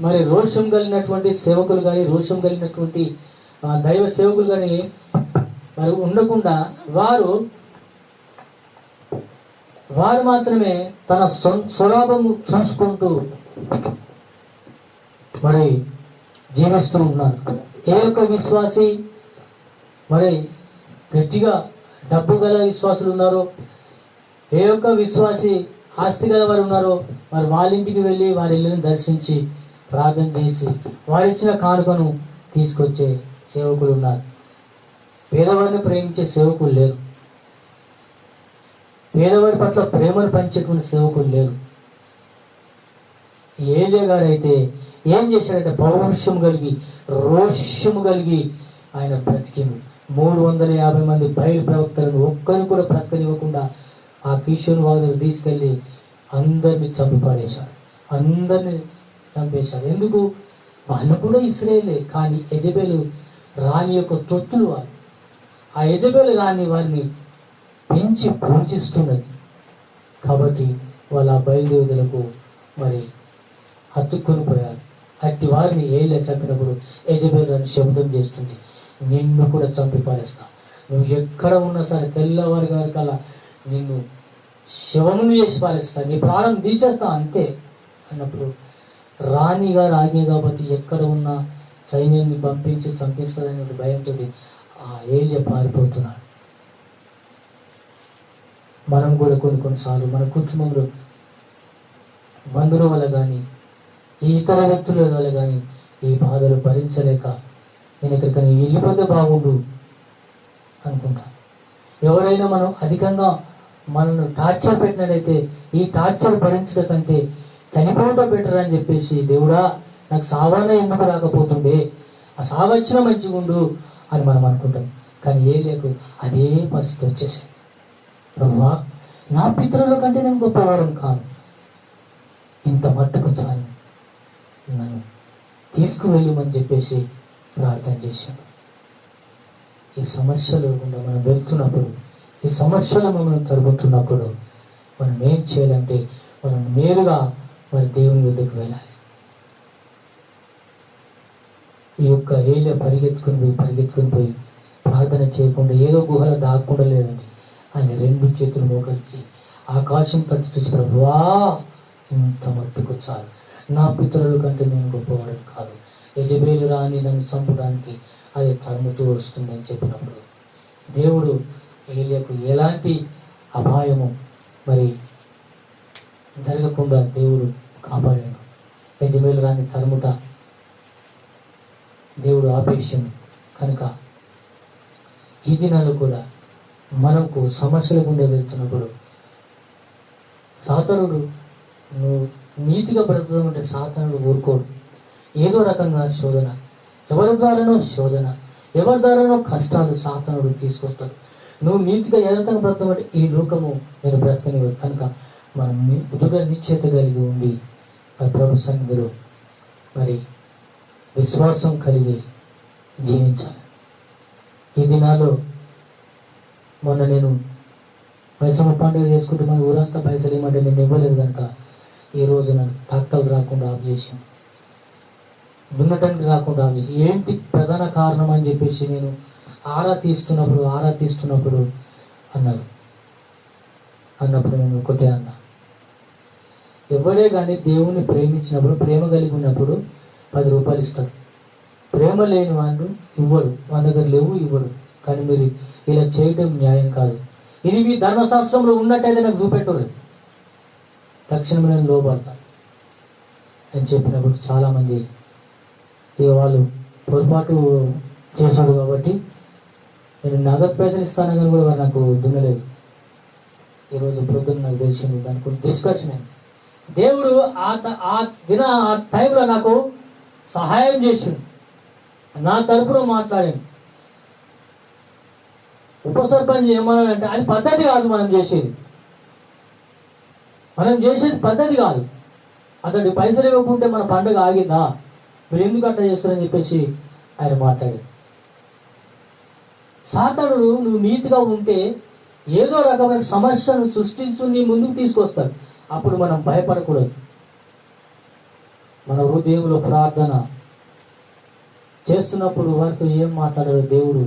మరి రోషం కలిగినటువంటి సేవకులు కానీ, రోషం కలిగినటువంటి దైవ సేవకులు కానీ మరి ఉండకుండా వారు మాత్రమే తన స్వలాభము చూసుకుంటూ మరి జీవిస్తూ ఉన్నారు. ఏ ఒక్క విశ్వాసి మరి గట్టిగా డబ్బు గల విశ్వాసులు ఉన్నారో, ఏ ఒక్క విశ్వాసి ఆస్తి గల వారు ఉన్నారో, మరి వాళ్ళ ఇంటికి వెళ్ళి వారి ఇల్లుని దర్శించి ప్రార్థన చేసి వారిచ్చిన కానుకను తీసుకొచ్చే సేవకులు ఉన్నారు. పేదవారిని ప్రేమించే సేవకులు లేరు. పేదవారి పట్ల ప్రేమను పంచేటువంటి సేవకులు లేరు. ఏలియా గారు అయితే ఏం చేశాడంటే పౌరుషం కలిగి, రోషము కలిగి ఆయన బ్రతికిండు. 350 మంది బయలు ప్రవక్తలను ఒక్కరిని కూడా బ్రతకనివ్వకుండా ఆ కిషోర్ వాదులు తీసుకెళ్ళి అందరినీ చంపిపాడేశాడు. అందరినీ చంపేశాడు. ఎందుకు? వాళ్ళు కూడా ఇస్రాయేలే, కానీ యెజబెలు రాణి యొక్క తొత్తులు వాళ్ళు. ఆ యెజబెలు రాణి వారిని పెంచి పూజిస్తున్నది కాబట్టి వాళ్ళు ఆ బయలుదేవులకు మరి హత్తుకొని పోయారు. అట్టి వారిని ఏలియా చంపినప్పుడు యెజబెలు అని శబ్దం చేస్తుంది, నిన్ను కూడా చంపి పారేస్తా, నువ్వు ఎక్కడ ఉన్నా సరే తెల్లవారి గారికల్లా నిన్ను శవమును చేసి పారేస్తా, నీ ప్రాణం తీసేస్తా అంతే అన్నప్పుడు రాణి గారు ఆజ్ఞ కాబట్టి ఎక్కడ ఉన్నా సైన్యాన్ని పంపించి చంపిస్తారనే భయంతో ఆ ఏలియా పారిపోతున్నాడు. మనం కూడా కొన్నిసార్లు మన కుటుంబంలో బంధువుల వల్ల కానీ, ఈ ఇతర వ్యక్తుల వల్ల కానీ ఈ బాధలు భరించలేక నేను ఎక్కడికైనా వెళ్ళిపోతే బాగుండు అనుకుంటా. ఎవరైనా మనం అధికంగా మనల్ని టార్చర్ పెట్టినట్లయితే ఈ టార్చర్ భరించడం కంటే చనిపోవటం బెటర్ అని చెప్పేసి, దేవుడా నాకు సావనే ఎందుకు రాకపోతుండే, ఆ సావచ్చిన మంచిగా ఉండు అని మనం అనుకుంటాం. కానీ ఏలియాకు అదే పరిస్థితి వచ్చేసాయి. ప్రభువా, నా పితరుల కంటే నేను గొప్పవాడని కాను, ఇంత మట్టుకు చాలు, నన్ను తీసుకువెళ్ళమని చెప్పేసి ప్రార్థన చేశాడు. ఈ సమస్యలు గుండా మనం వెళ్తున్నప్పుడు, ఈ సమస్యలు మనం తరుగుతున్నప్పుడు మనం ఏం చేయాలంటే మనం నేరుగా మరి దేవుని వద్దకు వెళ్ళాలి. ఈ యొక్క ఏలియా పరిగెత్తుకుని పోయి ప్రార్థన చేయకుండా ఏదో గుహలో దాక్కుండా లేదండి. ఆయన 2 చేతులు మోకరించి ఆకాశం తట్టు చూసి, ప్రభువా ఇంత మట్టుకు చాలు, నా పితరుల కంటే నేను గొప్పవాడు కాదు, యెజబెలు రాని నన్ను చంపడానికి అది తరుముతూ వస్తుంది అని చెప్పినప్పుడు దేవుడు ఏలియాకు ఎలాంటి అపాయము మరి జరగకుండా దేవుడు కాపాడాడు. యెజబెలు రాని తరుముట దేవుడు ఆపేశాడు. కనుక ఈ దినాలు కూడా మనకు సమస్యల గుండా వెళ్తున్నప్పుడు సాతానుడు నువ్వు నీతిగా బ్రతుకుతామంటే సాతానుడు ఊరుకోడు. ఏదో రకంగా శోధన, ఎవరి ద్వారానో శోధన, ఎవరి ద్వారానో కష్టాలు సాతానుడు తీసుకొస్తాడు. నువ్వు నీతిగా యథార్థంగా బ్రతకమంటే ఈ లోకము నేను బ్రతకనివ్వదు. కనుక మనం దృఢ నిశ్చయిత కలిగి ఉండి మరి ప్రభు సన్నిధిలో మరి విశ్వాసం కలిగి జీవించాలి. ఈ దినాల్లో మొన్న నేను మైసమ్మ పండుగ చేసుకుంటే మన ఊరంతా పైసలు ఏమంటే నేను ఇవ్వలేదు కనుక ఈ రోజు నన్ను డాక్టర్లు రాకుండా ఆఫ్ చేసాను, దున్నటానికి రాకుండా ఆఫ్ చేసి. ఏంటి ప్రధాన కారణం అని చెప్పేసి నేను ఆరా తీస్తున్నప్పుడు అన్నప్పుడు నేను ఒకటే అన్నా, ఎవరే కానీ దేవుని ప్రేమించినప్పుడు, ప్రేమ కలిగి ఉన్నప్పుడు 10 రూపాయలు ఇస్తారు. ప్రేమ లేని వాళ్ళు ఇవ్వరు, మన దగ్గర లేవు ఇవ్వరు. కానీ మీరు ఇలా చేయడం న్యాయం కాదు. ఇది మీ ధర్మశాస్త్రంలో ఉన్నట్టయితే నాకు చూపెట్టరు, తక్షణమే నేను లోపడతాను అని చెప్పినప్పుడు చాలామంది ఇక వాళ్ళు పొరపాటు చేశాడు కాబట్టి నేను నగదు పైసలు ఇస్తాను కానీ కూడా నాకు దున్నలేదు. ఈరోజు పొద్దున్న నాకు తెలిసింది, దానికి డిస్కషన్ అయింది. దేవుడు ఆ టైంలో నాకు సహాయం చేసిండు, నా తరపున మాట్లాడాను. ఉప సర్పంచ్ ఏమన్నాడంటే అది పద్ధతి కాదు, మనం చేసేది పద్ధతి కాదు. అతడి పైసలు ఇవ్వకుంటే మన పండుగ ఆగిందా, మీరు ఎందుకు అట్లా చేస్తారని చెప్పేసి ఆయన మాట్లాడాడు. సాతానుడు నువ్వు నీతిగా ఉంటే ఏదో రకమైన సమస్యను సృష్టించు నీ ముందుకు తీసుకొస్తాడు. అప్పుడు మనం భయపడకూడదు. మన హృదయంలో ప్రార్థన చేస్తున్నప్పుడు వారితో ఏం మాట్లాడారో దేవుడు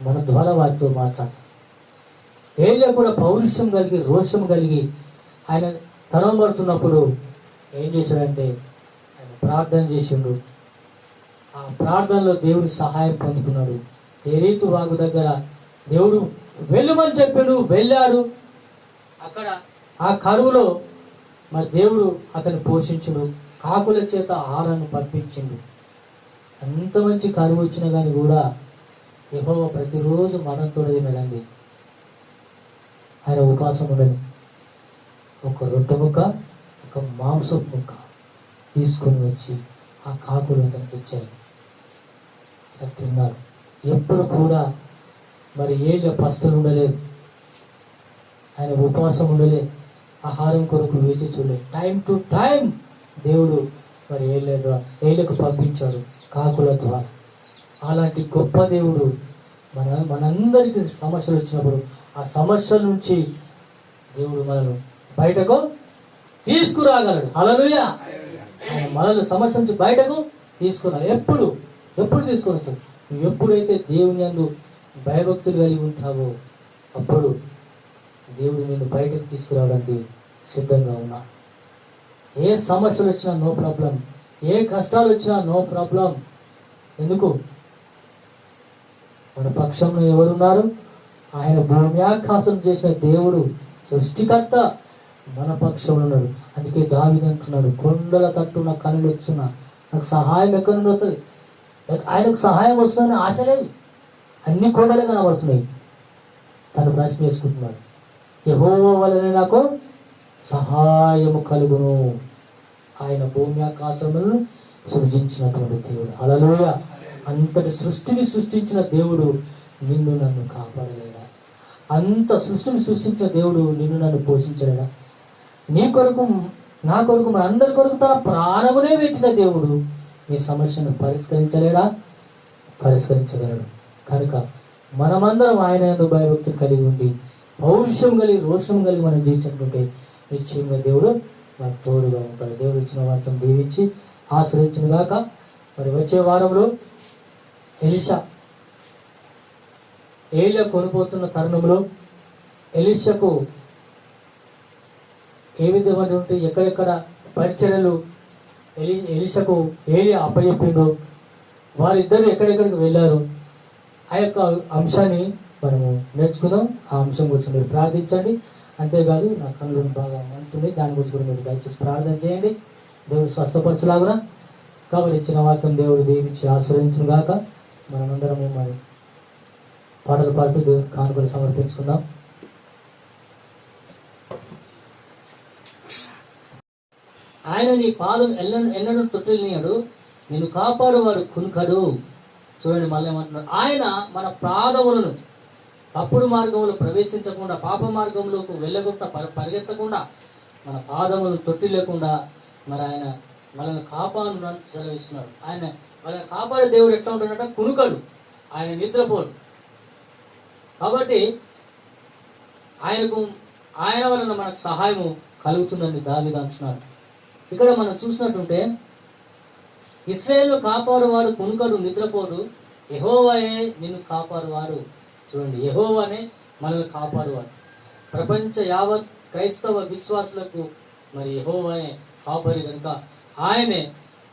మన ద్వారా వారితో మాట్లాడతాడు. ఏలియా కూడా పౌరుషం కలిగి రోషం కలిగి ఆయన తరం పడుతున్నప్పుడు ఏం చేశాడంటే ఆయన ప్రార్థన చేసిండు. ఆ ప్రార్థనలో దేవుడి సహాయం పొందుకున్నాడు. కెరీతు వాగు దగ్గర దేవుడు వెళ్ళమని చెప్పాడు, వెళ్ళాడు. అక్కడ ఆ కరువులో మరి దేవుడు అతన్ని పోషించుడు, కాకుల చేత ఆహారాన్ని పంపించిండు. అంత మంచి కరువు వచ్చినా కానీ కూడా యెహోవా ప్రతిరోజు మనంతో తినడండి. ఆయన అవకాశం ఉండదు. ఒక రొట్టె ముక్క, ఒక మాంసపు ముక్క తీసుకొని వచ్చి ఆ కాకులు అతనికి ఇచ్చాయి. అతను తిన్నారు. ఎప్పుడు కూడా మరి ఏళ్ళ పస్తులు ఉండలేదు, ఆయన ఉపవాసం ఉండలేదు, ఆహారం కొరకు వేచి చూడలేదు. టైం టు టైం దేవుడు మరి ఏళ్ళకు పంపించాడు కాకుల ద్వారా. అలాంటి గొప్ప దేవుడు మనందరికీ సమస్యలు వచ్చినప్పుడు ఆ సమస్యల నుంచి దేవుడు మనల్ని బయటకు తీసుకురాగలడు. హల్లెలూయా. ఆయన మనల్ని సమస్య నుంచి బయటకు తీసుకురాలి. ఎప్పుడు తీసుకొని వస్తాడు? నువ్వు ఎప్పుడైతే దేవుని యందు భయభక్తులు కలిగి ఉంటావో అప్పుడు దేవుడు నిన్ను బయటకు తీసుకురావడానికి సిద్ధంగా ఉన్నా. ఏ సమస్యలు వచ్చినా నో ప్రాబ్లం, ఏ కష్టాలు వచ్చినా నో ప్రాబ్లం. ఎందుకు? మన పక్షంలో ఎవరున్నారు? ఆయన భూమి ఆకాశం చేసిన దేవుడు, సృష్టికర్త మన పక్షంలో ఉన్నాడు. అందుకే దావీదు అంటున్నాడు, కొండల తట్టున కనులు వచ్చున్నా నాకు సహాయం ఎక్కడి నుండి వస్తుంది? ఆయనకు సహాయం వస్తుందని ఆశ లేదు, అన్ని కొండలే కనబడుతున్నాయి. తను ప్రశ్న చేసుకుంటున్నాడు, యెహోవా వలన నాకు సహాయము కలుగును. ఆయన భూమి ఆకాశములను సృజించినటువంటి దేవుడు. హల్లెలూయా. అంతటి సృష్టిని సృష్టించిన దేవుడు నిన్ను నన్ను కాపాడలేడా? అంత సృష్టిని సృష్టించిన దేవుడు నిన్ను నన్ను పోషించలేడా? నీ కొరకు, నా కొరకు, మన అందరి కొరకు తన ప్రాణమునే పెట్టిన దేవుడు నీ సమస్యను పరిష్కరించలేడా? పరిష్కరించగలడు. కనుక మనమందరం ఆయన యందు భయభక్తులు కలిగి ఉండి పౌరుషం కలిగి రోషం కలిగి మనం జీవించుకుంటే నిశ్చయంగా దేవుడు మనకు తోడుగా ఉంటాడు. దేవుడు ఇచ్చిన వాక్యం దీవించి ఆశ్రయించిన గాక. మరి వచ్చే వారంలో ఎలీషా ఏలియా కొనిపోతున్న తరుణంలో ఎలీషాకు ఏ విధమైనటువంటి ఎక్కడెక్కడ పరిచర్యలు ఎలీషాకు ఏలియా అప్పచెప్పిండు, వారిద్దరు ఎక్కడెక్కడికి వెళ్ళారు, ఆ యొక్క అంశాన్ని మనము నేర్చుకుందాం. ఆ అంశం గురించి మీరు ప్రార్థించండి. అంతేకాదు నా కళ్ళు బాగా మంటుంది, దాని గురించి కూడా మీరు దయచేసి ప్రార్థన చేయండి, దేవుడు స్వస్థపరచులాగునా. కాబట్టి ఇచ్చిన వాక్యం దేవుడు దీవించి ఆశ్రయించును గాక. మనమందరము మరి పాటలు పాడుతూ దేవుని కానుకలు సమర్పించుకుందాం. ఆయన నీ పాదం ఎన్నడూ తొట్టిల్నియడు, నిన్ను కాపాడువాడు కునుకడు. చూడండి, మళ్ళీ ఏమంటున్నాడు, ఆయన మన పాదములను తప్పుడు మార్గంలో ప్రవేశించకుండా, పాప మార్గంలోకి వెళ్ళకుండా, పరిగెత్తకుండా, మన పాదములను తొట్టి లేకుండా మరి ఆయన మనల్ని కాపాడు సెలవిస్తున్నాడు. ఆయన మనల్ని కాపాడే దేవుడు ఎట్లా ఉంటున్నట్ట? కునుకడు, ఆయన నిద్రపోడు. కాబట్టి ఆయన వలన మనకు సహాయము కలుగుతుందని దావీదు అంటున్నాడు. ఇక్కడ మనం చూసినట్టుంటే ఇశ్రాయేలును కాపాడువాడు కునుకడు, నిద్రపోడు, యెహోవాయే నిన్ను కాపాడువాడు. చూడండి, యెహోవానే మనల్ని కాపాడువాడు. ప్రపంచ యావత్ క్రైస్తవ విశ్వాసులకు మరి యెహోవానే కాపాడి కనుక ఆయనే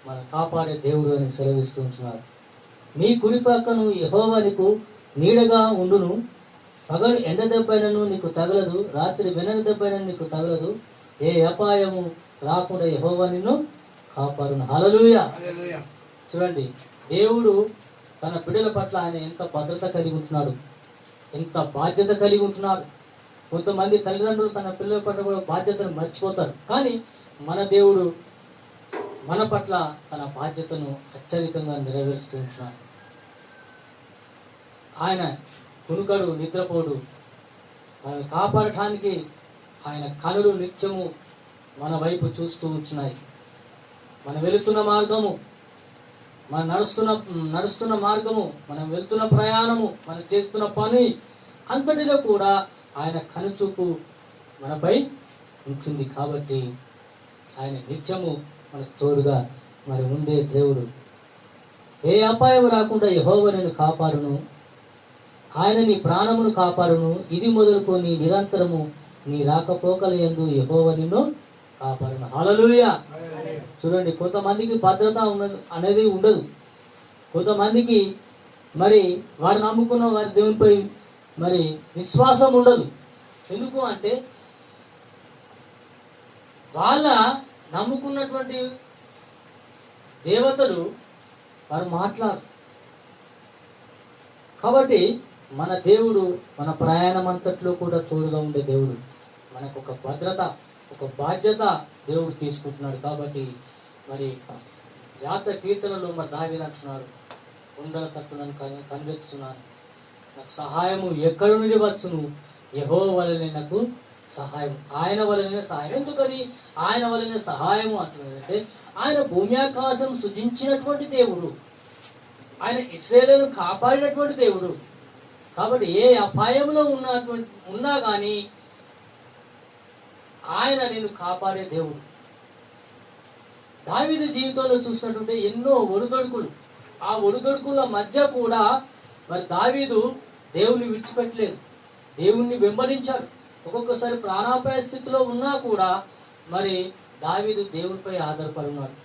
మన కాపాడే దేవుడు అని సెలవిస్తూ ఉంటున్నారు. నీ కుడి పక్కను యెహోవా నీకు నీడగా ఉండును, పగలు ఎండ దెబ్బైనను నీకు తగలదు, రాత్రి వెనక దెబ్బైనను నీకు తగలదు, ఏ అపాయము రాకుండా యెహోవా నిన్ను కాపాడును. హల్లెలూయా. చూడండి, దేవుడు తన బిడ్డల పట్ల ఆయన ఎంత భద్రత కలిగి ఉంటున్నాడు, ఎంత బాధ్యత కలిగి ఉంటున్నాడు. కొంతమంది తల్లిదండ్రులు తన పిల్లల పట్ల కూడా బాధ్యతను మర్చిపోతారు, కానీ మన దేవుడు మన పట్ల తన బాధ్యతను అత్యధికంగా నెరవేరుస్తూ ఉంటున్నాడు. ఆయన కునుకడు, నిద్రపోడు. మనల్ని కాపాడటానికి ఆయన కనులు నిత్యము మన వైపు చూస్తూ ఉంటున్నాయి. మనం వెళుతున్న మార్గము, మనం నడుస్తున్న మార్గము, మనం వెళ్తున్న ప్రయాణము, మనం చేస్తున్న పని అంతటిలో కూడా ఆయన కనుచూపు మనపై ఉంటుంది. కాబట్టి ఆయన నిత్యము మనకు తోడుగా మరి ముందే దేవుడు ఏ అపాయం రాకుండా యెహోవా నిన్ను కాపాడును, ఆయన నీ ప్రాణమును కాపాడును, ఇది మొదలుకొని నిరంతరము నీ రాకపోకల యందు యెహోవా నిన్ను కాపాడును. హల్లెలూయా. చూడండి, కొంతమందికి భద్రత ఉన్నది అనేది ఉండదు. కొంతమందికి మరి వారు నమ్ముకున్న వారి దేవునిపై మరి విశ్వాసం ఉండదు. ఎందుకు అంటే వాళ్ళ నమ్ముకున్నటువంటి దేవతలు వారు మాట్లాడు. కాబట్టి మన దేవుడు మన ప్రయాణం అంతట్లో కూడా తోడుగా ఉండే దేవుడు. మనకు ఒక భద్రత, ఒక బాధ్యత దేవుడు తీసుకుంటున్నాడు. కాబట్టి మరి యాత్ర కీర్తనలో మరి దావీదు అంటున్నాడు, కొండల తట్టు నన్ను కనిపెట్టుచున్నాను, నాకు సహాయము ఎక్కడి నుండి వచ్చును, యెహోవా వలనే నాకు సహాయం, ఆయన వలనే సహాయం. ఎందుకని ఆయన వలనే సహాయము అంటున్నాడంటే ఆయన భూమి ఆకాశం సృజించినటువంటి దేవుడు, ఆయన ఇశ్రాయేలును కాపాడినటువంటి దేవుడు. కాబట్టి ఏ అపాయంలో ఉన్నా కానీ ఆయన నిన్ను కాపాడే దేవుడు. దావీదు జీవితంలో చూసినట్టుంటే ఎన్నో ఒడిదొడుకులు, ఆ ఒడిదొడుకుల మధ్య కూడా మరి దావీదు దేవుని విడిచిపెట్టలేదు, దేవుణ్ణి వెంబడించాడు. ఒక్కొక్కసారి ప్రాణాపాయ స్థితిలో ఉన్నా కూడా మరి దావీదు దేవునిపై ఆధారపడి ఉన్నాడు.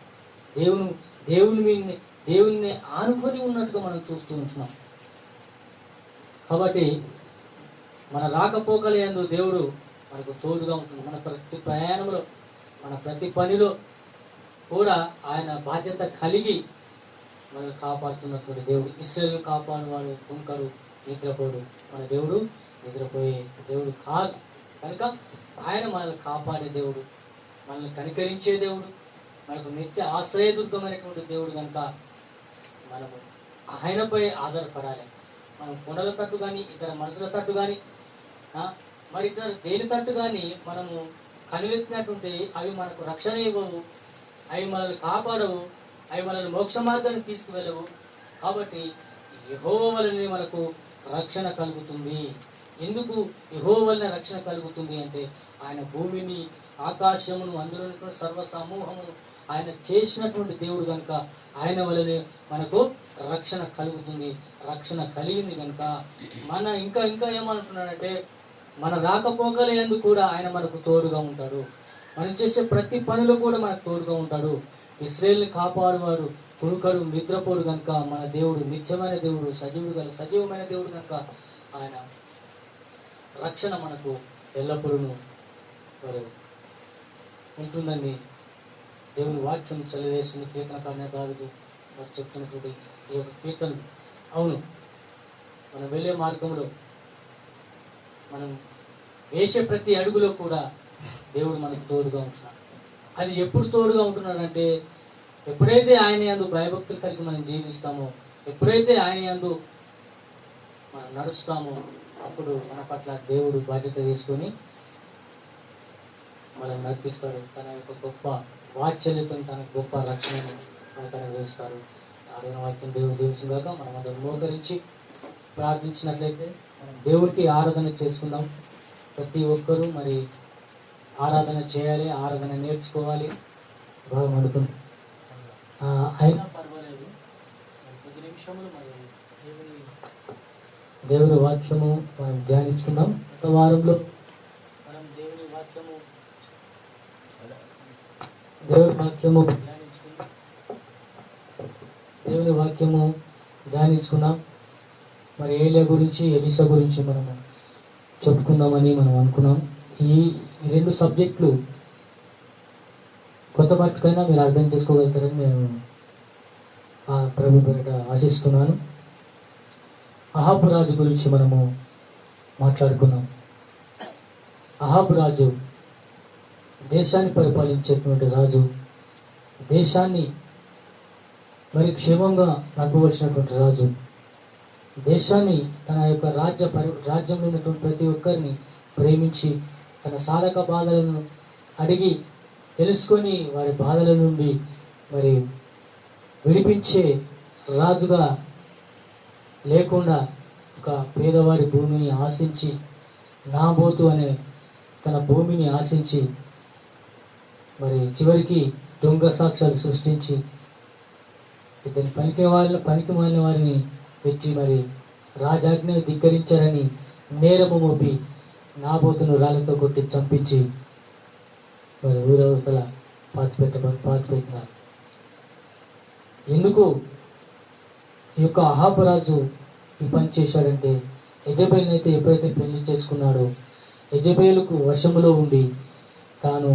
దేవుని ఆనుకొని ఉన్నట్టుగా మనం చూస్తూ ఉంటున్నాం. కాబట్టి మన రాకపోకల యందు దేవుడు మనకు తోడుగా ఉంటుంది. మన ప్రతి ప్రయాణంలో, మన ప్రతి పనిలో కూడా ఆయన బాధ్యత కలిగి మనల్ని కాపాడుతున్నటువంటి దేవుడు. ఇశ్రాయేలును కాపాడువాడు కుంకరు, నిద్రపోడు. మన దేవుడు నిద్రపోయే దేవుడు కాదు. కనుక ఆయన మనల్ని కాపాడే దేవుడు, మనల్ని కనికరించే దేవుడు, మనకు నిత్య ఆశ్రయదుర్గమైనటువంటి దేవుడు. కనుక మనము ఆయనపై ఆధారపడాలి. మనం కొండల తట్టు కానీ, ఇతర మనుషుల తట్టు కానీ, మరి ఇతర దేని తట్టు కానీ మనము కనులెత్తినట్టుంటే అవి మనకు రక్షణ ఇవ్వవు, అవి మనల్ని కాపాడవు, అవి మనల్ని మోక్ష మార్గానికి తీసుకువెళ్ళవు. కాబట్టి యెహోవా వలనే మనకు రక్షణ కలుగుతుంది. ఎందుకు యెహోవా వలన రక్షణ కలుగుతుంది అంటే ఆయన భూమిని, ఆకాశమును, అందులో సర్వ సమూహమును ఆయన చేసినటువంటి దేవుడు. కనుక ఆయన వలనే మనకు రక్షణ కలుగుతుంది. రక్షణ కలిగింది కనుక మన ఇంకా ఏమంటున్నాడంటే మన రాకపోకల యందు కూడా ఆయన మనకు తోడుగా ఉంటాడు. మనం చేసే ప్రతి పనిలో కూడా మనకు తోడుగా ఉంటాడు. ఇశ్రాయేలుని కాపాడువారు కురుకరు, నిద్రపోడు. కనుక మన దేవుడు నిత్యమైన దేవుడు, సజీవమైన దేవుడు. కనుక ఆయన రక్షణ మనకు ఎల్లప్పుడూ ఉంటుందని దేవుని వాక్యం చదివేసిన కీర్తనకారుని దావీదు వారు చెప్తున్నటువంటి ఈ యొక్క కీర్తన. అవును, మనం వెళ్ళే మార్గంలో, మనం వేసే ప్రతి అడుగులో కూడా దేవుడు మనకు తోడుగా ఉంటున్నాడు. అది ఎప్పుడు తోడుగా ఉంటున్నాడంటే ఎప్పుడైతే ఆయన యందు భయభక్తులు కలిగి మనం జీవిస్తామో, ఎప్పుడైతే ఆయన యందు మనం నడుస్తామో, అప్పుడు మన పట్ల దేవుడు బాధ్యత తీసుకొని మనం నడిపిస్తాడు. తన యొక్క గొప్ప వాత్సల్యతను, తన గొప్ప రక్షణను మనకు అనుగ్రహిస్తారు. ఆడిన వాక్యం దేవుడు దీవించుగాక. మనం అందరం మోకరించి ప్రార్థించినట్లయితే మనం దేవుడికి ఆరాధన చేసుకుందాం. ప్రతి ఒక్కరూ మరి ఆరాధన చేయాలి, ఆరాధన నేర్చుకోవాలి. బాగా మండుతుంది అయినా పర్వాలేదు, కొద్ది నిమిషములు మరి దేవుని వాక్యము మనం ధ్యానించుకుందాం. గత వారంలో మనం దేవుని వాక్యము ధ్యానించుకున్నాం. మరి ఏలియా గురించి, ఎలీషా గురించి మనము చెప్పుకుందామని మనం అనుకున్నాం. ఈ రెండు సబ్జెక్టులు కొత్త మట్టుకైనా మీరు అర్థం చేసుకోగలుగుతారని నేను ప్రభు పేరిట ఆశిస్తున్నాను. అహాబు రాజు గురించి మనము మాట్లాడుకున్నాం. అహాబు రాజు దేశాన్ని పరిపాలించేటువంటి రాజు, దేశాన్ని మరి క్షేమంగా నడపవలసినటువంటి రాజు, దేశాన్ని తన యొక్క రాజ్యంలో ఉన్నటువంటి ప్రతి ఒక్కరిని ప్రేమించి తన సాధక బాధలను అడిగి తెలుసుకొని వారి బాధల నుండి మరి విడిపించే రాజుగా లేకుండా ఒక పేదవారి భూమిని ఆశించి, నాబోతు అనే తన భూమిని ఆశించి మరి చివరికి దొంగ సాక్ష్యాలు సృష్టించి ఇద్దరు పనికి మాలిన వారిని పెట్టి మరి రాజాజ్ఞ ధిక్కరించారని నేరము మోపి నాబోతును రాళ్ళతో కొట్టి చంపించి మరి ఊరవతల పాతిపెట్టినారు. ఎందుకు ఈ యొక్క అహాబు రాజు ఈ పని చేశాడంటే, యెజెబెలును అయితే ఎప్పుడైతే పెళ్లి చేసుకున్నాడో యెజెబెలుకు వశములో ఉండి తాను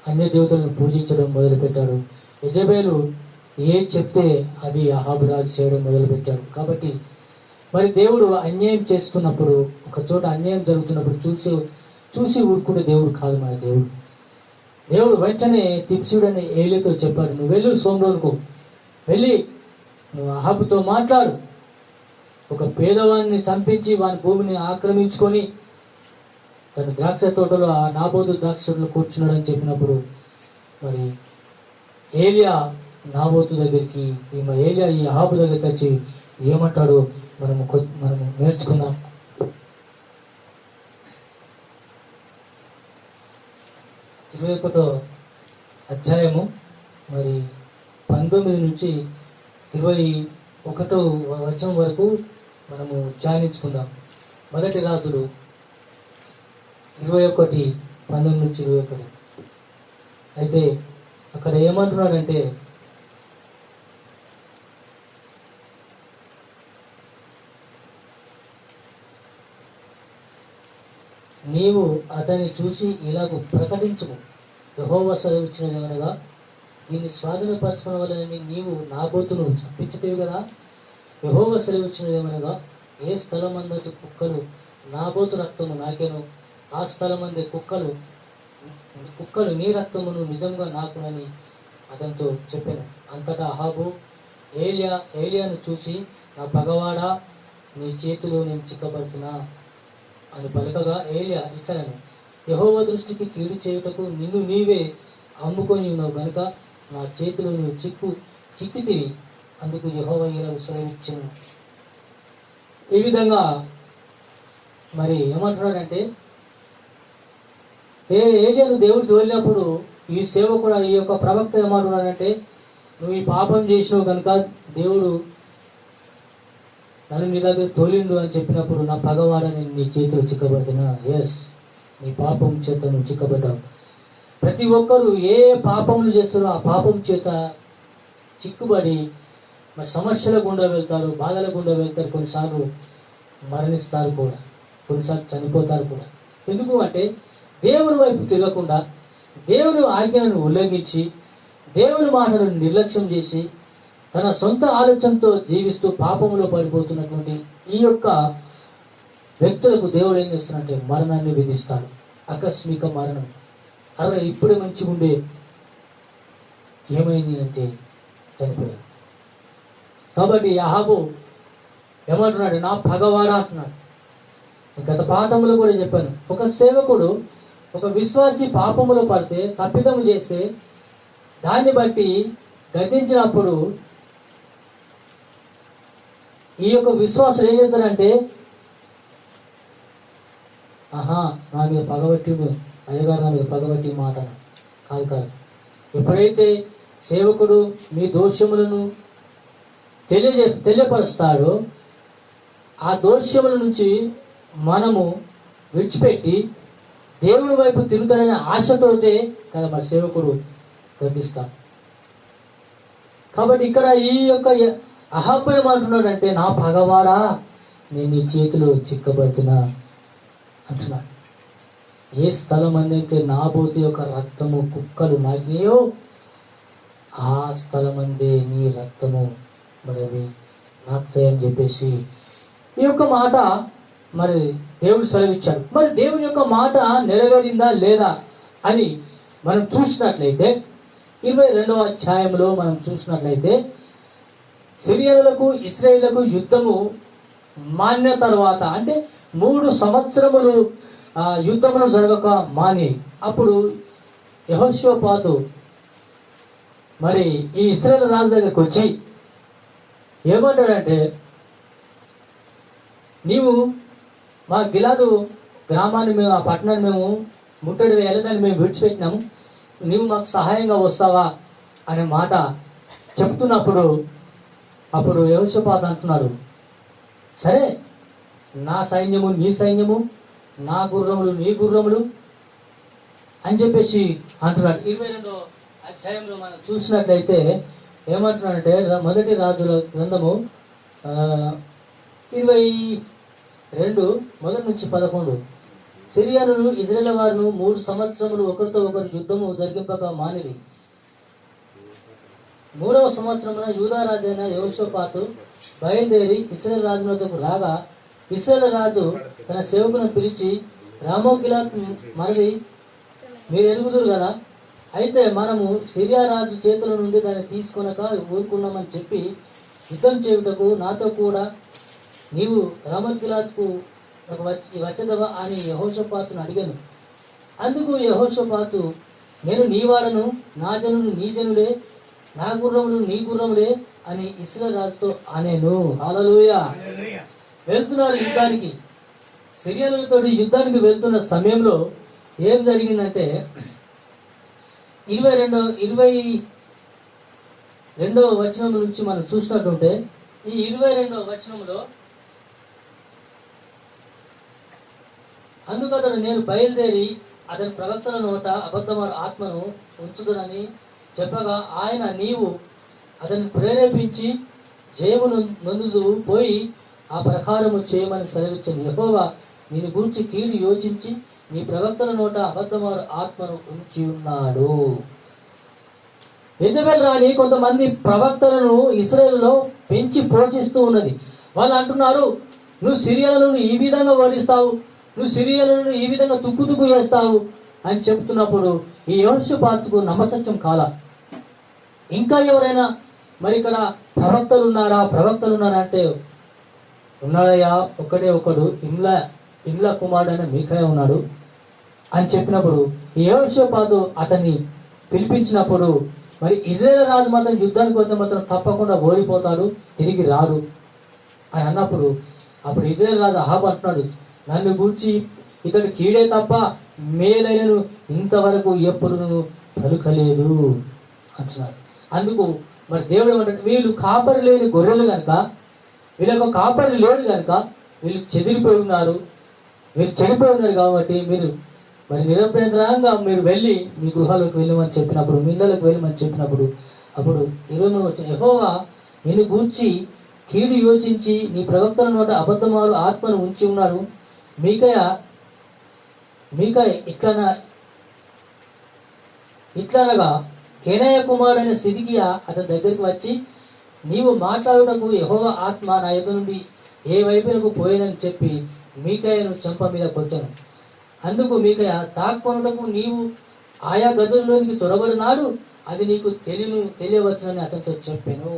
అన్య దేవతలను పూజించడం మొదలుపెట్టాడు. యెజెబెలు ఏ చెప్తే అది అహాబు రాజు చేయడం మొదలుపెట్టాడు. కాబట్టి మరి దేవుడు అన్యాయం చేస్తున్నప్పుడు, ఒక చోట అన్యాయం జరుగుతున్నప్పుడు చూసి ఊరుకునే దేవుడు కాదు మన దేవుడు. దేవుడు వెంటనే తిప్సుడని ఏలితో చెప్పాడు, నువ్వు వెళ్ళు సోమ్రోనుకు వెళ్ళి నువ్వు అహాబుతో మాట్లాడు. ఒక పేదవాడిని చంపించి వాని భూమిని ఆక్రమించుకొని తన ద్రాక్ష తోటలో ఆ నాబోతు ద్రాక్ష తోటలో కూర్చున్నాడని చెప్పినప్పుడు మరి ఏలియా నాబోతు దగ్గరికి ఏలియా ఈ అహాబు దగ్గరికి వచ్చి ఏమంటాడో మనము నేర్చుకుందాం. 21వ అధ్యాయము మరి 19 నుంచి 21వ వచనం వరకు మనము ధ్యానించుకుందాం. మొదటి రాజులు 21:19 నుంచి 21. అయితే అక్కడ ఏమంటున్నాడంటే, నీవు అతన్ని చూసి ఇలాగూ ప్రకటించుము, యెహోవా సెలవిచ్చినదేమనగా, దీన్ని స్వాధీనపరచుకోవాలని నీవు నాబోతును చంపించితేవి కదా. యెహోవా సెలవిచ్చినదేమనగా, ఏ స్థలమందు కుక్కలు నాబోతు రక్తము నాకెను, ఆ స్థలమందే కుక్కలు నీ రక్తమును నిజంగా నాకునని అతనితో చెప్పాను. అంతటా అహాబు ఏలియాను చూసి, నా పగవాడా, నీ చేతిలో నేను చిక్కబడుతున్నా అని పలకగా, ఏలియా ఇట్లనను, యెహోవా దృష్టికి కీడు చేయుటకు నిన్ను నీవే అమ్ముకొని ఉన్నావు గనుక నా చేతిలో నువ్వు చిక్కితివి, అందుకు యెహోవా ఇలా సెలవిచ్చెను. ఈ విధంగా మరి ఏమంటున్నాడంటే, ఏలియాను దేవుడు తోలినప్పుడు ఈ సేవకుడు, ఈ యొక్క ప్రవక్త ఏమంటున్నాడంటే, నువ్వు ఈ పాపం చేసినావు కనుక దేవుడు నన్ను నీ దగ్గర తోలిండు అని చెప్పినప్పుడు, నా పగవాడని నీ చేతిలో చిక్కబడుతున్నా. ఎస్, నీ పాపం చేత నువ్వు చిక్కబడ్డావు. ప్రతి ఒక్కరూ ఏ పాపములు చేస్తారో ఆ పాపం చేత చిక్కుబడి మరి సమస్యల గుండా వెళ్తారు, బాధల గుండా వెళ్తారు, కొన్నిసార్లు మరణిస్తారు కూడా, కొన్నిసార్లు చనిపోతారు కూడా. ఎందుకు అంటే దేవుని వైపు తిరగకుండా, దేవుని ఆజ్ఞలను ఉల్లంఘించి, దేవుని మాటలను నిర్లక్ష్యం చేసి, తన సొంత ఆలోచనతో జీవిస్తూ పాపంలో పడిపోతున్నటువంటి ఈ యొక్క వ్యక్తులకు దేవుడు ఏం చేస్తున్నాడంటే మరణాన్ని విధిస్తాడు. ఆకస్మిక మరణం. అరే ఇప్పుడే మంచిగా ఉండే, ఏమైంది అంటే చనిపోయాడు. కాబట్టి అహాబు ఏమంటున్నాడు, నా పగవాడా అంటున్నాడు. గత పాఠంలో కూడా చెప్పాను, ఒక సేవకుడు, ఒక విశ్వాసి పాపములో పడితే, తప్పిదము చేస్తే, దాన్ని బట్టి గద్దించినప్పుడు ఈ యొక్క విశ్వాసులు ఏం చేస్తారంటే, నా మీద పగబట్టి, అయ్యగారు నా మీద పగబట్టి మాట కాదు. ఎప్పుడైతే సేవకుడు మీ దోషములను తెలియపరుస్తాడో, ఆ దోషముల నుంచి మనము విడిచిపెట్టి దేవుని వైపు తిరుగుతాననే ఆశతోటే కదా మన సేవకుడు గద్దిస్తాడు. కాబట్టి ఇక్కడ ఈ యొక్క అహాబు ఏమంటున్నాడంటే, నా పగవాడా, నేను నీ చేతిలో చిక్కబడుతున్నా అంటున్నాడు. ఏ స్థలం అందైతే నాబోతు యొక్క రక్తము కుక్కలు నాకినాయో, ఆ స్థలం అందే నీ రక్తము మరి నాకుతాయని చెప్పేసి ఈ యొక్క మాట మరి దేవుడు సెలవిచ్చాడు. మరి దేవుని యొక్క మాట నెరవేరిందా లేదా అని మనం చూసినట్లయితే 22వ అధ్యాయంలో మనం చూసినట్లయితే, సిరియనులకు ఇశ్రాయేలులకు యుద్ధము మాన్య తర్వాత, అంటే 3 సంవత్సరములు యుద్ధములు జరగక మాని, అప్పుడు యెహోషాపాతు మరి ఈ ఇశ్రాయేలు రాజు దగ్గరికి వచ్చి ఏమంటాడంటే, నీవు మా గిలాదు గ్రామాన్ని మేము, ఆ పట్టణాన్ని మేము ముట్టడి వేయాలని మేము విడిచిపెట్టినాము, నీవు మాకు సహాయంగా వస్తావా అనే మాట చెప్తున్నప్పుడు అప్పుడు యెహోషాపాతు అంటున్నాడు, సరే నా సైన్యము నీ సైన్యము, నా గుర్రములు నీ గుర్రములు అని చెప్పేసి అంటున్నాడు. 22వ అధ్యాయంలో మనం చూసినట్లయితే ఏమంటున్నాడంటే, మొదటి రాజుల గ్రంథము 22 మొదటి నుంచి 11. సిరియాను ఇజ్రాయేల్ వారును 3 సంవత్సరములు ఒకరితో ఒకరు యుద్ధము జరిగింపక మానిరి. 3వ సంవత్సరమున యూదా రాజైన యెహోషాపాతు బయలుదేరి ఇశ్రాయేలు రాజు వద్దకు రాగా, ఇశ్రాయేలు రాజు తన సేవకును పిలిచి, రామోగిలాత్ మనది మీరు ఎరుగుదురు కదా, అయితే మనము సిరియా రాజు చేతుల నుండి దాన్ని తీసుకొనక ఊరుకున్నామని చెప్పి యుద్ధం చేయుటకు నాతో కూడా నీవు రామోగిలాత్కు వచ్చదవా అని యెహోషాపాతును అడిగాను. అందుకు యెహోషాపాతు, నేను నీ వాడను, నా జనులు నీ జనులే, నా గుర్రములు నీ గుర్రములే అని ఇశ్రాయేలు రాజుతో అనేను. హల్లెలూయా. వెళ్తున్నారు యుద్ధానికి. సిరియనులతో యుద్ధానికి వెళ్తున్న సమయంలో ఏం జరిగిందంటే, 22వ వచనం నుంచి మనం చూసినట్టుంటే, ఈ 22వ వచనంలో, అందుకతడు నేను బయలుదేరి అతని ప్రవక్తల నోట అబద్ధమైన ఆత్మను ఉంచుదునని చెప్పగా, ఆయన నీవు అతన్ని ప్రేరేపించి జయమును నొందుదు పోయి ఆ ప్రకారము చేయమని సెలవిచ్చాను. యెహోవా నిన్ను గూర్చి కీడు యోచించి నీ ప్రవక్తల నోట అబద్ధమైన ఆత్మను ఉంచి ఉన్నాడు. యెజబెల్ రాణి కొంతమంది ప్రవక్తలను ఇశ్రాయేలులో పెంచి పోషిస్తూ ఉన్నది. వాళ్ళు అంటున్నారు, నువ్వు సిరియలను ఈ విధంగా ఓడిస్తావు, నువ్వు సిరియలను ఈ విధంగా తుక్కు చేస్తావు అని చెప్తున్నప్పుడు ఈ యెహోషాపాతుకు నమ్మసత్యం కాల. ఇంకా ఎవరైనా మరి ఇక్కడ ప్రవక్తలు ఉన్నారా అంటే, ఉన్నాడయ్యా, ఒకడే ఒకడు, ఇమ్లా కుమారుడు అయిన మీకాయ ఉన్నాడు అని చెప్పినప్పుడు ఈ యెహోషాపాతు అతన్ని పిలిపించినప్పుడు, మరి ఇజ్రాయేల్ రాజు మాత్రం యుద్ధానికి వద్ద మాత్రం తప్పకుండా ఓడిపోతాడు, తిరిగి రాడు అని అన్నప్పుడు, అప్పుడు ఇజ్రాయేల్ రాజు అహాబు అంటున్నాడు, నన్ను గురించి ఇతడు కీడే తప్ప మేలైనను ఇంతవరకు ఎప్పుడు పలుకలేదు అంటున్నాడు. అందుకు మరి దేవుడు ఏమంటాడు, వీళ్ళు కాపరి లేని గొర్రెలు కనుక, వీళ్ళకు కాపరి లేడు కనుక వీళ్ళు చెదిరిపోయి ఉన్నారు, మీరు చనిపోయి ఉన్నారు కాబట్టి మీరు మరి నిరభ్యంతరంగా మీరు వెళ్ళి మీ గృహాలకు వెళ్ళమని చెప్పినప్పుడు, మీ ఇళ్ళకి వెళ్ళమని చెప్పినప్పుడు, అప్పుడు 20 వచ్చిన యెహోవా నిన్ను గూర్చి కీడు యోచించి నీ ప్రవక్తల నోట అబద్ధమారు ఆత్మను ఉంచి ఉన్నాడు. మీకాయ ఇట్లనగా కెనయ కుమారుడైన సిద్కియా అతని దగ్గరికి వచ్చి, నీవు మాట్లాడుటకు యెహోవా ఆత్మ నా యొద్ద నుండి ఏ వైపునకు పోయేదని చెప్పి మీకాయను చెంప మీద కొట్టాను. అందుకు మీకాయ, తాక్కొనుటకు నీవు ఆయా గదుల్లోనికి చొరబడినాడు, అది నీకు తెలియవచ్చునని అతనితో చెప్పాను.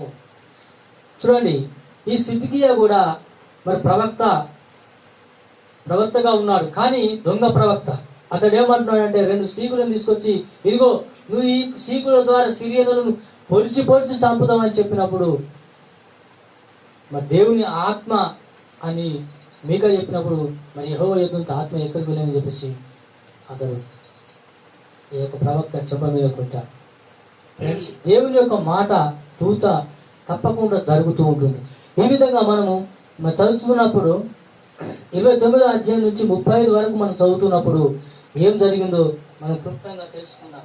చూడండి, ఈ సిద్కియా కూడా మరి ప్రవక్తగా ఉన్నాడు, కానీ దొంగ ప్రవక్త. అతడు ఏమంటున్నాడంటే, 2 సీకులను తీసుకొచ్చి, ఇదిగో నువ్వు ఈ సీకుల ద్వారా సిరియనులను పొడిచి చంపుతామని చెప్పినప్పుడు, మరి దేవుని ఆత్మ అని మీకా చెప్పినప్పుడు, మరి యెహోవా యొద్ద ఆత్మ ఎక్కడికి వెళ్ళని చెప్పేసి అతడు ఈ యొక్క ప్రవక్త చెప్ప మీద కొట్టాడు. దేవుని యొక్క మాట తూత తప్పకుండా జరుగుతూ ఉంటుంది. ఈ విధంగా మనము చదువుతున్నప్పుడు 29వ అధ్యాయం నుంచి 35 వరకు మనం చదువుతున్నప్పుడు ఏం జరిగిందో మనం క్లుప్తంగా తెలుసుకుందాం.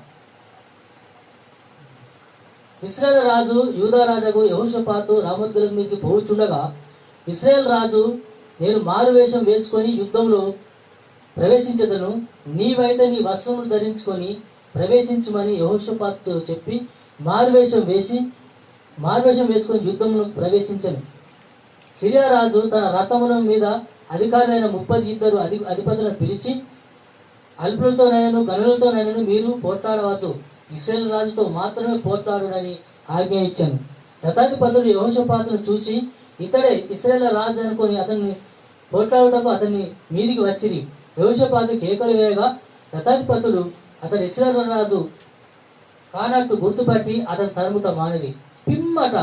ఇశ్రాయేల్ రాజు యూదా రాజుకు యెహోషాపాతు రామోత్గిలాదు మీదకి పోవుచుండగా, ఇశ్రాయేల్ రాజు, నేను మారువేషం వేసుకొని యుద్ధంలో ప్రవేశించదను, నీవైతే నీ వస్త్రములు ధరించుకొని ప్రవేశించమని యెహోషాపాతుతో చెప్పి మారువేషం వేసుకొని యుద్ధంలో ప్రవేశించను. సిరియా రాజు తన రథముల మీద అధికారులైన 32 అధిపతులను పిలిచి, అల్పులతోనైనను గనులతోనైనను మీరు పోట్లాడవద్దు, ఇశ్రాయేల్ రాజుతో మాత్రమే పోట్లాడుడని ఆజ్ఞ ఇచ్చాను. రథాధిపతులు యెహోషాపాతును చూసి, ఇతడే ఇశ్రాయేల్ రాజు అనుకొని అతన్ని పోట్లాడుటకు అతన్ని మీదికి వచ్చిరి. యెహోషాపాతు కేకలు వేయగా రథాధిపతులు అతడు ఇశ్రాయేల్ రాజు కానట్టు గుర్తుపట్టి అతని తరుముట మానిరి. పిమ్మట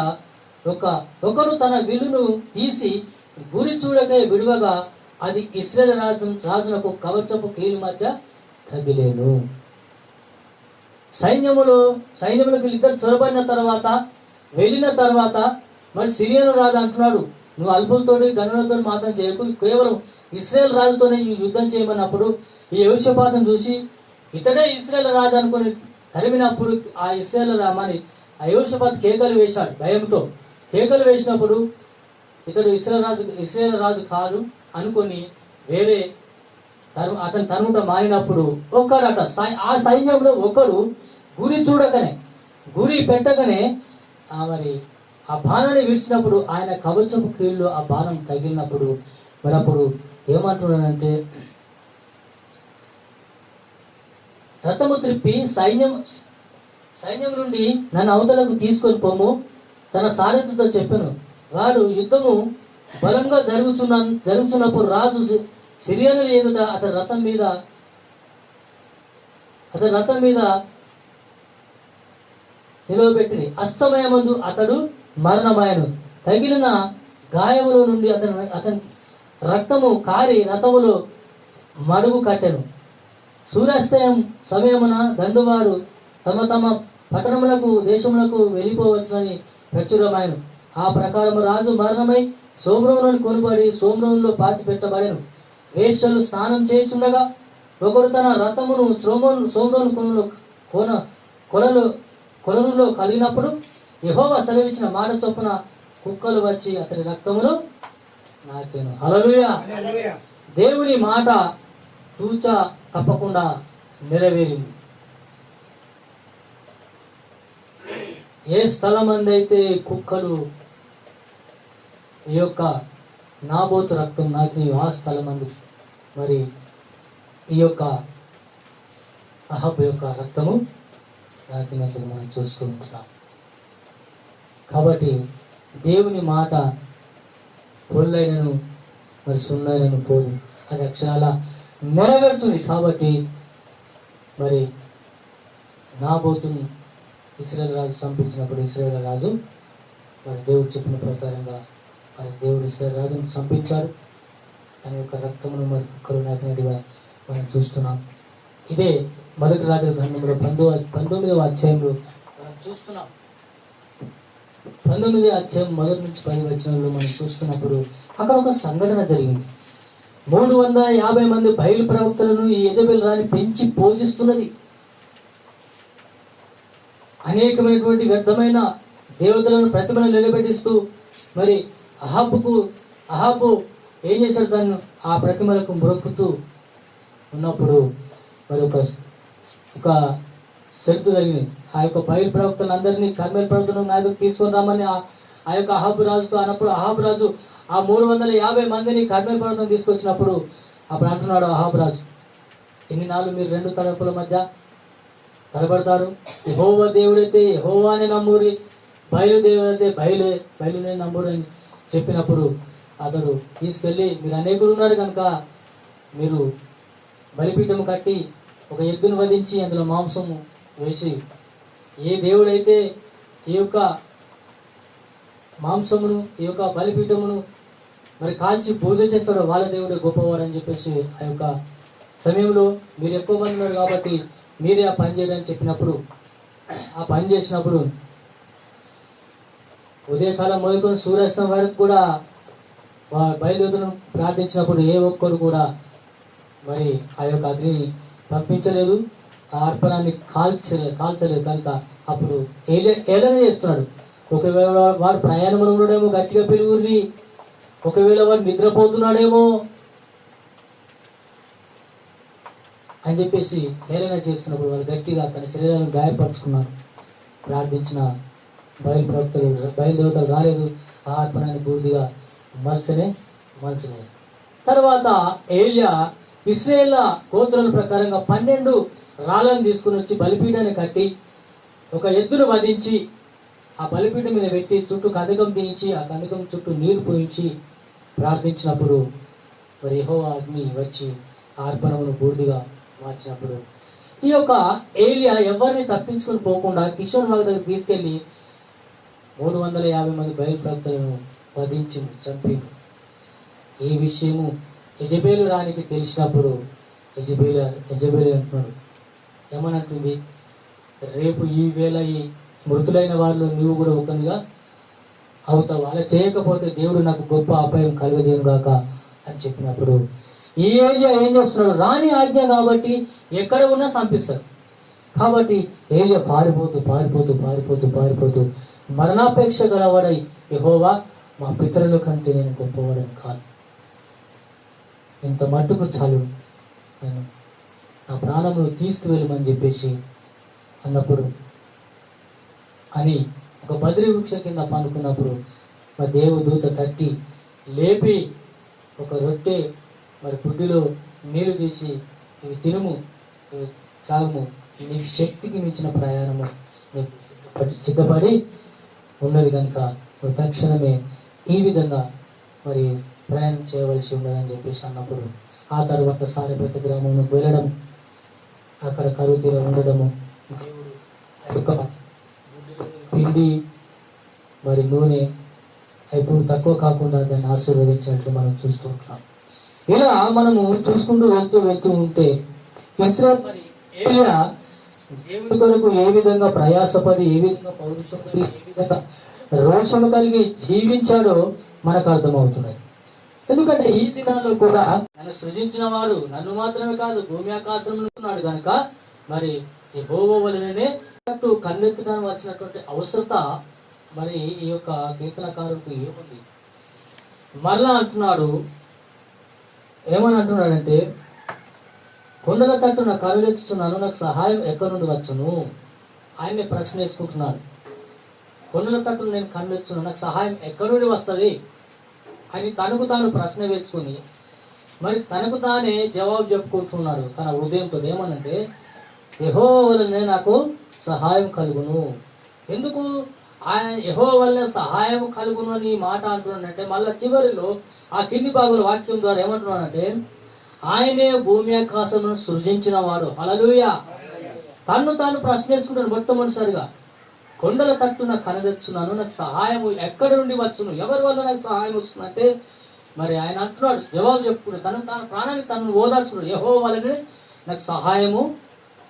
ఒకడు తన విల్లును తీసి గురి చూడకై విడువగా అది ఇశ్రాయేల్ రాజునకు కవచపు కీలు మధ్య తగిలేను. సైన్యములకు ఇద్దరు చొరబడిన తర్వాత వెళ్ళిన తర్వాత మరి సిరియను రాజు అంటున్నాడు, నువ్వు అల్పులతోటి గణనతో మాత్రం చేయకు, కేవలం ఇశ్రాయేల్ రాజుతోనే ఈ యుద్ధం చేయమన్నప్పుడు ఈ యెహోషాపాతును చూసి ఇతడే ఇశ్రాయేల్ రాజు అనుకుని తరిమినప్పుడు ఆ ఇశ్రాయేల్ రామని ఆ యెహోషాపాతు కేకలు వేశాడు. భయంతో కేకలు వేసినప్పుడు ఇతడు ఇశ్రాయేల్ రాజు కాదు అనుకొని వేరే అతని తరుముట మారినప్పుడు ఒక్కడట ఆ సైన్యంలో ఒకడు గురి పెట్టగానే మరి ఆ బాణాన్ని విరిచినప్పుడు ఆయన కవచపు కీళ్ళు ఆ బాణం తగిలినప్పుడు మరి అప్పుడు ఏమంటున్నాడంటే, రథము త్రిప్పి సైన్యం నుండి నన్ను అవతలకు తీసుకొని పోము తన సారథితో చెప్పాను. వాడు యుద్ధము బలంగా జరుగుతున్నప్పుడు రాజు సిరియను ఎదుట అతని రథం మీద నిలవబెట్టి అస్తమయమందు అతడు మరణమాయను. తగిలిన గాయములో నుండి అతని రక్తము కారి రథములో మడుగు కట్టెను. సూర్యాస్తయం సమయమున దండువారు తమ తమ పట్టణములకు దేశములకు వెళ్ళిపోవచ్చునని ప్రచురమాయను. ఆ ప్రకారము రాజు మరణమై సోమ్రోనును కొనుబడి సోమ్రోనులో పాతి పెట్టబడెను. వేశ్యలు స్నానం చేయుచుండగా ఒకడు తన రథమును సోమ్రోను కొలనులో కలిగినప్పుడు యెహోవా సెలవిచ్చిన మాట చొప్పున కుక్కలు వచ్చి అతని రక్తమును నాకెను. హల్లెలూయా. దేవుని మాట తూచా తప్పకుండా నెరవేరింది. ఏ స్థలమందైతే కుక్కలు ఈ యొక్క నాబోతు రక్తం నాకు ఆ స్థలమందు మరి ఈ యొక్క అహబ్ యొక్క రక్తము నాకినట్లు మనం చూసుకుంటున్నాం. కాబట్టి దేవుని మాట పొల్లైనను మరి సున్నైనను పోదు, అది అక్షరాల నెరవేరుతుంది. కాబట్టి మరి నాబోతుని ఇశ్రాయేలు రాజు చంపించినప్పుడు ఇశ్రాయేలు రాజు మరి దేవుడు చెప్పిన ప్రకారంగా మరి దేవుడు ఇశ్రాయేలు రాజును చంపించాడు. దాని యొక్క రక్తమును మరి కుక్కలు నాకినట్టుగా మనం చూస్తున్నాం. ఇదే మొదటి రాజుల గ్రంథంలో 19వ అధ్యాయంలో మనం చూస్తున్నాం. 19వ అధ్యాయం 1 నుంచి 10 వచనాల్లో మనం చూస్తున్నప్పుడు అక్కడ ఒక సంఘటన జరిగింది. 350 మంది బయలు ప్రవక్తలను ఈ యెజబెల్ రాణి పెంచి పోషిస్తున్నది. అనేకమైనటువంటి వ్యర్థమైన దేవతలను ప్రతిమను నిలబెట్టిస్తూ మరి అహాబు ఏం చేశాడు, దాన్ని ఆ ప్రతిమలకు మొక్కుతూ ఉన్నప్పుడు మరి ఒక షరతు జరిగింది. ఆ యొక్క బయలు ప్రవక్తలను అందరినీ కర్మేలు ప్రవక్తలను నా దగ్గర తీసుకొని రామని ఆ యొక్క అహాబు రాజుతో అన్నప్పుడు అహాబు రాజు ఆ 350 మందిని కర్మేలు పర్వతం తీసుకొచ్చినప్పుడు అప్పుడు అంటున్నాడు అహాబు రాజు, ఎన్ని నాళ్ళు మీరు 2 తలపుల మధ్య తలబడతారు? యెహోవా దేవుడైతే యెహోవానే నమ్మురి, బయలు దేవుడైతే బయలునే నమ్మురు అని చెప్పినప్పుడు అతడు తీసుకెళ్ళి, మీరు అనేకులు ఉన్నారు కనుక మీరు బలిపీఠము కట్టి ఒక ఎద్దును వధించి అందులో మాంసము వేసి ఏ దేవుడైతే ఈ యొక్క మాంసమును ఈ యొక్క బలిపీఠమును మరి కాల్చి పూజ చేస్తాడో వాళ్ళ దేవుడే గొప్పవాడు అని చెప్పేసి ఆ యొక్క సమయంలో మీరు ఎక్కువ మంది ఉన్నారు కాబట్టి మీరే ఆ పని చేయడానికి చెప్పినప్పుడు ఆ పని చేసినప్పుడు ఉదయకాలం మొదలుకొని సూర్యాస్తం వరకు కూడా బయలుదేరులను ప్రార్థించినప్పుడు ఏ ఒక్కరు కూడా మరి ఆ యొక్క అగ్నిని పంపించలేదు, ఆ అర్పణాన్ని కాల్చలేదు. కనుక అప్పుడు ఏదైనా చేస్తున్నాడు. ఒకవేళ వాడు ప్రయాణంలో ఉండడేమో గట్టిగా పిలుగురి, ఒకవేళ వాడు నిద్రపోతున్నాడేమో అని చెప్పేసి ఏదైనా చేస్తున్నప్పుడు వాళ్ళు గట్టిగా తన శరీరాన్ని గాయపరుచుకున్నారు. ప్రార్థించిన బయలుదేవతలు రాలేదు, ఆ అర్పణాన్ని పూర్తిగా మలచలేదు. తర్వాత ఏలియా ఇశ్రాయేల్ గోత్రాల ప్రకారంగా 12 రాళ్ళను తీసుకుని వచ్చి బలిపీఠాన్ని కట్టి ఒక ఎద్దును వధించి ఆ బలిపీఠం మీద పెట్టి చుట్టూ కందకం తీయించి ఆ కందకం చుట్టూ నీరు పోయించి ప్రార్థించినప్పుడు మరి యెహోవా అగ్ని వచ్చి ఆ అర్పణమును పూర్తిగా మార్చినప్పుడు ఈ యొక్క ఏలియా ఎవరిని తప్పించుకొని పోకుండా కిషోర్ వాళ్ళ దగ్గర తీసుకెళ్లి 350 మంది బయలు ప్రవక్తలను వధించి చంపింది. ఈ విషయము యెజబెలు రాణికి తెలిసినప్పుడు యెజబెలు అంటున్నాడు, ఏమనంటుంది, రేపు ఈ వేళ ఈ మృతులైన వారిలో నీవు కూడా ఒకనిగా అవుతావు, అలా చేయకపోతే దేవుడు నాకు గొప్ప అపాయం కలుగజేయను గాక అని చెప్పినప్పుడు ఈ ఏలియా ఏం చేస్తున్నాడు? రాని ఆజ్ఞ కాబట్టి ఎక్కడ ఉన్నా చంపిస్తాడు. కాబట్టి ఏలియా పారిపోతూ మరణాపేక్ష గలవాడై, యెహోవా మా పితరుల కంటే నేను గొప్పవాడని కాదు, ఇంత మట్టుకు చాలు, నేను నా ప్రాణమును తీసుకువెళ్ళమని చెప్పేసి అన్నప్పుడు అని ఒక బద్రి వృక్షం కింద పనుకున్నప్పుడు మరి దేవదూత తట్టి లేపి ఒక రొట్టె మరి పుడ్డిలో నీళ్లు తీసి, ఇవి తినుము, ఇవి త్రాగుము, నీకు శక్తికి మించిన ప్రయాణము నీకు సిద్ధపడి ఉన్నది కనుక నువ్వు తక్షణమే ఈ విధంగా మరి ప్రయాణం చేయవలసి ఉన్నదని చెప్పేసి అన్నప్పుడు ఆ తర్వాత సారెపేట గ్రామంలోకి వెళ్ళడం, అక్కడ కరువు తీర ఉండడము, దేవుడు యొక్క పిండి మరి నూనె ఎప్పుడు తక్కువ కాకుండా దాన్ని ఆశీర్వదించినట్లు మనం చూస్తూ ఉంటాం. ఇలా మనము చూసుకుంటూ వెళ్తూ ఉంటే ఇశ్రాయేలు మరి ఏలియా దేవుడి కొరకు ఏ విధంగా ప్రయాసపడి, ఏ విధంగా పౌరుషం కలిగి, ఏ విధంగా రోషము కలిగి జీవించాడో మనకు అర్థమవుతున్నది. ఎందుకంటే ఈ దినాల్లో కూడా నన్ను సృజించిన వాడు నన్ను మాత్రమే కాదు భూమి ఆకాశంలో ఉన్నాడు కనుక మరి యెహోవా వలననే కన్నెత్తడానికి వచ్చినటువంటి అవసరత మరి ఈ యొక్క కీర్తనకారుడికి ఏముంది? మరలా అంటున్నాడు, ఏమని అంటున్నాడంటే, కొండల తట్టున కరులెత్తుతున్నాను, నాకు సహాయం ఎక్కడి నుండి వచ్చును? ఆయన్ని ప్రశ్న వేసుకుంటున్నాడు. కొండల తట్టును నేను కన్నెత్తుతున్నాను, నాకు సహాయం ఎక్కడి నుండి వస్తుంది అని తనకు తాను ప్రశ్న వేసుకుని మరి తనకు తానే జవాబు చెప్పుకుంటున్నాడు తన హృదయంతో. ఏమనంటే, యెహోవా వలనే నాకు సహాయం కలుగును. ఎందుకు ఆయన యెహోవా వల్లే సహాయం కలుగును అని మాట అంటున్నాడంటే, మళ్ళా చివరిలో ఆ కింది భాగంలో వాక్యం ద్వారా ఏమంటున్నాడంటే, ఆయనే భూమి ఆకాశమును సృజించిన వాడు. హల్లెలూయా. తన్ను తాను ప్రశ్నిస్తున్నాడు మొట్టమొదటిసారిగా. కొండల తట్టున కనదెచ్చున్నాను, నాకు సహాయం ఎక్కడి నుండి వచ్చును, ఎవరి వల్ల నాకు సహాయం వస్తుందంటే మరి ఆయన అంటున్నాడు, జవాబు చెప్పుకున్నాడు, తన ప్రాణాన్ని తను ఓదార్చుకున్నాడు. యెహోవా వల్లనే నాకు సహాయము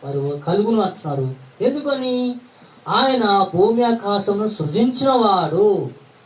మరి కలుగును అంటున్నాడు. ఎందుకని? ఆయన భూమి ఆకాశమును సృజించిన వాడు.